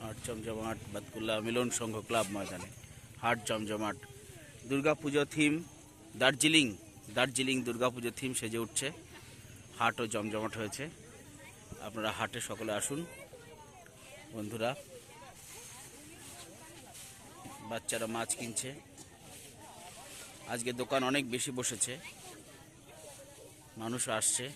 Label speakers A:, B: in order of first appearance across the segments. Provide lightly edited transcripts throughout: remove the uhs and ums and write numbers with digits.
A: হাট জমজমাট বাতকুল্লা মিলন সংঘ ক্লাব ময়দানে হাট জমজমাট। দুর্গাপুজো থিম দার্জিলিং দুর্গাপুজো থিম সেজে উঠছে। হাটও জমজমাট হয়েছে। আপনারা হাটে সকলে আসুন বন্ধুরা। বাচ্চারা মাছ কিনছে। আজকে দোকান অনেক বেশি বসেছে, মানুষ আসছে।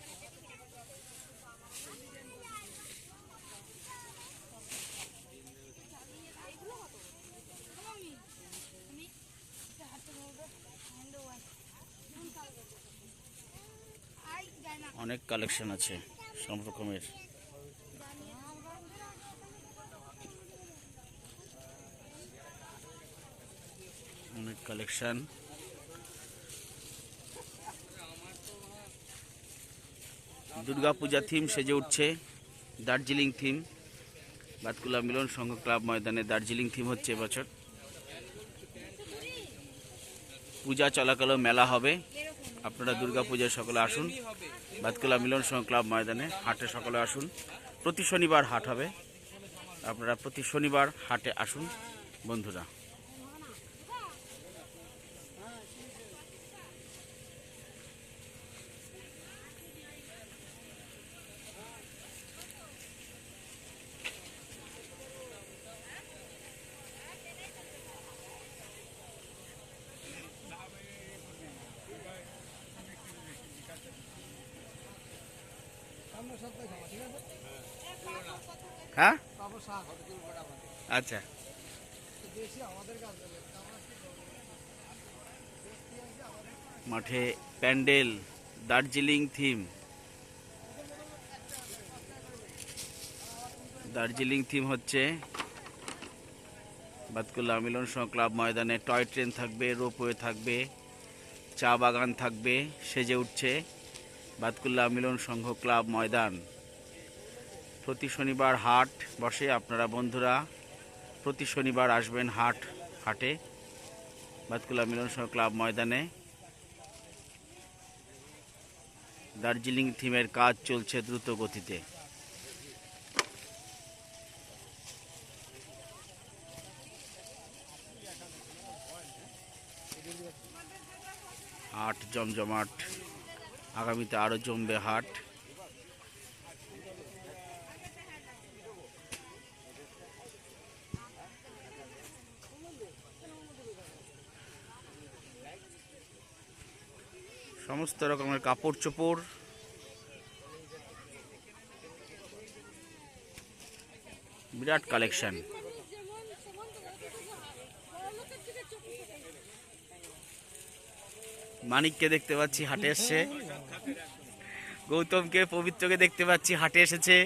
A: অনেক কালেকশন আছে সব রকমের। অনেক কালেকশন। দুর্গাপূজা থিম সেজে উঠছে। দার্জিলিং থিম বাতকুল্লা মিলন সংঘ ক্লাব ময়দানে দার্জিলিং থিম হচ্ছে এবছর। পূজা চলাকালেও মেলা হবে। আপনারা দুর্গাপূজায় সকলে আসুন বাতকুল্লা মিলন সংঘ ক্লাব ময়দানে। হাটে সকলে আসুন। প্রতি শনিবার হাট হবে। আপনারা প্রতি শনিবার হাটে আসুন বন্ধুরা। হ্যাঁ আচ্ছা। মাঠে প্যান্ডেল দার্জিলিং থিম হচ্ছে বাতকুল্লা মিলন সংঘ ক্লাব ময়দানে। টয় ট্রেন থাকবে, রোপওয়ে থাকবে, চা বাগান থাকবে। সেজে উঠছে বাতকুল্লা মিলন সংঘ ক্লাব ময়দান। প্রতি শনিবার হাট বসে। আপনারা বন্ধুরা প্রতি শনিবার আসবেন হাটে বাতকুল্লা মিলন সংঘ ক্লাব ময়দানে। দার্জিলিং থিমের কাজ চলছে দ্রুত গতিতে। হাট জমজমাট। আগামীতে আরো জমবে হাট। সমস্ত রকমের কাপড় চোপড়, বিরাট কালেকশন। মানিককে দেখতে পাচ্ছি হাটে এসছে। গৌতমকে, পবিত্রকে দেখতে পাচ্ছি হাটে এসেছে।